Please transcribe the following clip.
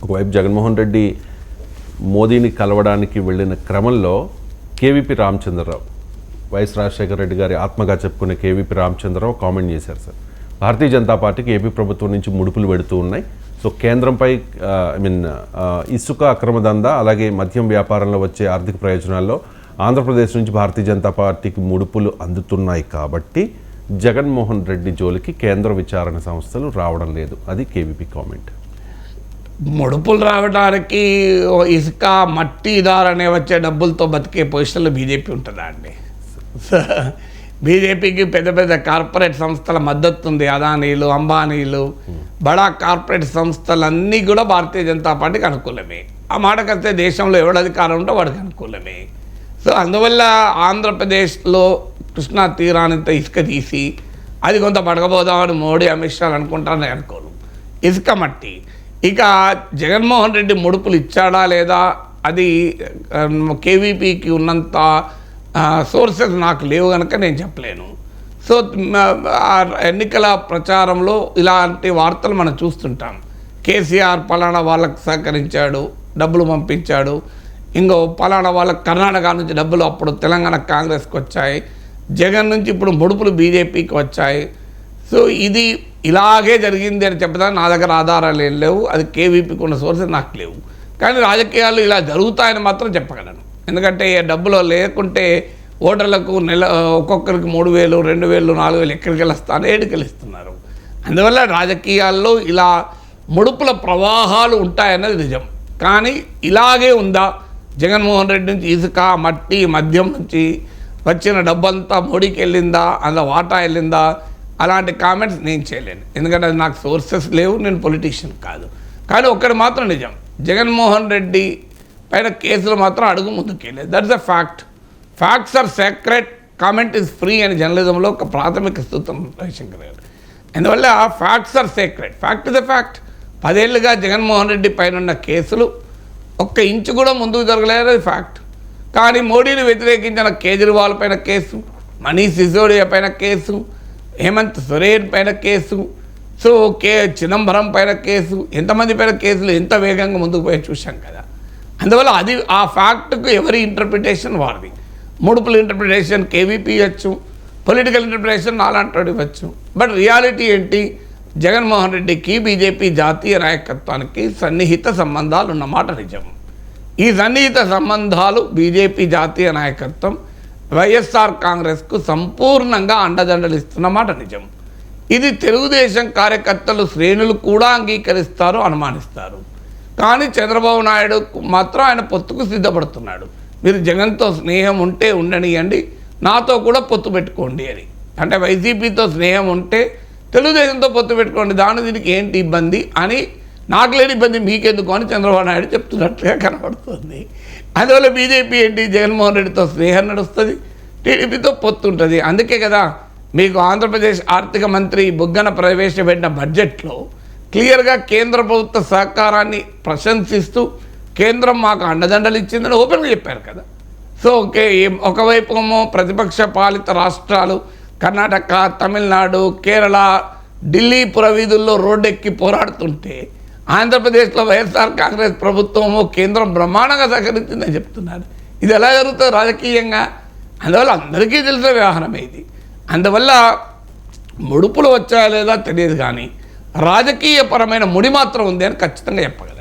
ఒకవైపు జగన్మోహన్ రెడ్డి మోదీని కలవడానికి వెళ్ళిన క్రమంలో కేవీపీ రామచంద్రరావు, వైఎస్ రాజశేఖర రెడ్డి గారి ఆత్మగా చెప్పుకునే కేవీపీ రామచంద్రరావు కామెంట్ చేశారు సార్. భారతీయ జనతా పార్టీకి ఏపీ ప్రభుత్వం నుంచి ముడుపులు పెడుతూ ఉన్నాయి. సో కేంద్రంపై ఇసుక అక్రమ దందా అలాగే మద్యం వ్యాపారంలో వచ్చే ఆర్థిక ప్రయోజనాల్లో ఆంధ్రప్రదేశ్ నుంచి భారతీయ జనతా పార్టీకి ముడుపులు అందుతున్నాయి కాబట్టి జగన్మోహన్ రెడ్డి జోలికి కేంద్ర విచారణ సంస్థలు రావడం లేదు. అది కేవీపీ కామెంట్. ముడుపులు రావడానికి ఇసుక మట్టి దారనే వచ్చే డబ్బులతో బతికే పొజిషన్లో బీజేపీ ఉంటుందా అండి? బీజేపీకి పెద్ద పెద్ద కార్పొరేట్ సంస్థల మద్దతు ఉంది. అదానీలు, అంబానీలు, బడా కార్పొరేట్ సంస్థలన్నీ కూడా భారతీయ జనతా పార్టీకి అనుకూలమే. ఆ మాటకొస్తే దేశంలో ఎవడు అధికారం ఉంటే వాడికి అనుకూలమే. సో అందువల్ల ఆంధ్రప్రదేశ్లో కృష్ణా తీరానంత ఇసుక తీసి అది కొంత పడకపోదామని మోడీ, అమిత్ షా అనుకుంటారని అనుకోను. ఇసుక మట్టి ఇక జగన్మోహన్ రెడ్డి ముడుపులు ఇచ్చాడా లేదా అది కేవీపీకి ఉన్నంత సోర్సెస్ నాకు లేవు కనుక నేను చెప్పలేను. సో ఎన్నికల ప్రచారంలో ఇలాంటి వార్తలు మనం చూస్తుంటాం. కేసీఆర్ పలానా వాళ్ళకు సహకరించాడు, డబ్బులు పంపించాడు, ఇంకో పలానా వాళ్ళకి కర్ణాటక నుంచి డబ్బులు అప్పుడు తెలంగాణ కాంగ్రెస్కి వచ్చాయి, జగన్ నుంచి ఇప్పుడు ముడుపులు బీజేపీకి వచ్చాయి. సో ఇది ఇలాగే జరిగింది అని చెప్పడానికి నా దగ్గర ఆధారాలు ఏం లేవు. అది కేవీపీకి ఉన్న సోర్సెస్ నాకు లేవు. కానీ రాజకీయాలు ఇలా జరుగుతాయని మాత్రం చెప్పగలను. ఎందుకంటే డబ్బులు లేకుంటే ఓటర్లకు ఒక్కొక్కరికి 3,000, 2,000, 4,000 ఎక్కడికి వెళ్ళిస్తాను, ఏడుకి వెళ్ళిస్తున్నారు. అందువల్ల రాజకీయాల్లో ఇలా ముడుపుల ప్రవాహాలు ఉంటాయన్నది నిజం. కానీ ఇలాగే ఉందా జగన్మోహన్ రెడ్డి నుంచి ఇసుక, మట్టి, మద్యం నుంచి వచ్చిన డబ్బంతా మోడీకి వెళ్ళిందా, అందులో వాటా వెళ్ళిందా, అలాంటి కామెంట్స్ నేను చేయలేను. ఎందుకంటే అది నాకు సోర్సెస్ లేవు, నేను పొలిటీషియన్ కాదు. కానీ ఒక్కటి మాత్రం నిజం, జగన్మోహన్ రెడ్డి పైన కేసులు మాత్రం అడుగు ముందుకెళ్ళలేదు. That's a fact. Facts are sacred, comment is free అని జర్నలిజంలో ఒక ప్రాథమిక సూత్రం రవిశంకర్ గారు. అందువల్ల facts are sacred, fact is a fact. 10 ఏళ్ళుగా జగన్మోహన్ రెడ్డి పైన ఉన్న కేసులు ఒక్క ఇంచు కూడా ముందుకు జరగలేదు, అది ఫ్యాక్ట్. కానీ మోడీని వ్యతిరేకించిన కేజ్రీవాల్ పైన కేసు, మనీష్ సిసోడియా పైన కేసు, హేమంత్ సోరెన్ పైన కేసు, సో చిదంబరం పైన కేసు, ఎంతమంది పైన కేసులు ఎంత వేగంగా ముందుకు పోయి చూసాం కదా. అందువల్ల అది ఆ ఫ్యాక్ట్కు ఎవరి ఇంటర్ప్రిటేషన్ వారిది. ముడుపుల ఇంటర్ప్రిటేషన్ కేవీపీ ఇవ్వచ్చు, పొలిటికల్ ఇంటర్ప్రిటేషన్ నాలాంటి ఇవ్వచ్చు. బట్ రియాలిటీ ఏంటి, జగన్మోహన్ రెడ్డికి బీజేపీ జాతీయ నాయకత్వానికి సన్నిహిత సంబంధాలు ఉన్నమాట నిజం. ఈ సన్నిహిత సంబంధాలు బీజేపీ జాతీయ నాయకత్వం వైఎస్ఆర్ కాంగ్రెస్కు సంపూర్ణంగా అండదండలు ఇస్తున్నమాట నిజం. ఇది తెలుగుదేశం కార్యకర్తలు, శ్రేణులు కూడా అంగీకరిస్తారు, అనుమానిస్తారు. కానీ చంద్రబాబు నాయుడు మాత్రం ఆయన పొత్తుకు సిద్ధపడుతున్నాడు. మీరు జగన్తో స్నేహం ఉంటే ఉండనియండి, నాతో కూడా పొత్తు పెట్టుకోండి అని. అంటే వైసీపీతో స్నేహం ఉంటే తెలుగుదేశంతో పొత్తు పెట్టుకోండి, దాని దీనికి ఏంటి ఇబ్బంది అని, నాకు లేని ఇబ్బంది మీకెందుకు అని చంద్రబాబు నాయుడు చెప్తున్నట్టుగా కనబడుతుంది. అందువల్ల బీజేపీ ఏంటి, జగన్మోహన్ రెడ్డితో స్నేహం నడుస్తుంది, టీడీపీతో పొత్తు ఉంటుంది. అందుకే కదా మీకు ఆంధ్రప్రదేశ్ ఆర్థిక మంత్రి బుగ్గన ప్రవేశపెట్టిన బడ్జెట్లో క్లియర్గా కేంద్ర ప్రభుత్వ సహకారాన్ని ప్రశంసిస్తూ కేంద్రం మాకు అండదండలు ఇచ్చిందని ఓపెన్గా చెప్పారు కదా. సో ఒకవైపు ఏమో ప్రతిపక్ష పాలిత రాష్ట్రాలు కర్ణాటక, తమిళనాడు, కేరళ, ఢిల్లీ పురవీధుల్లో రోడ్డెక్కి పోరాడుతుంటే ఆంధ్రప్రదేశ్లో వైఎస్ఆర్ కాంగ్రెస్ ప్రభుత్వము కేంద్రం బ్రహ్మాండంగా సహకరించిందని చెప్తున్నారు. ఇది ఎలా జరుగుతుంది రాజకీయంగా? అందువల్ల అందరికీ తెలిసిన వ్యవహారమే ఇది. అందువల్ల ముడుపులు వచ్చాయా లేదా తెలియదు, కానీ రాజకీయపరమైన ముడి మాత్రం ఉంది అని ఖచ్చితంగా చెప్పగలరు.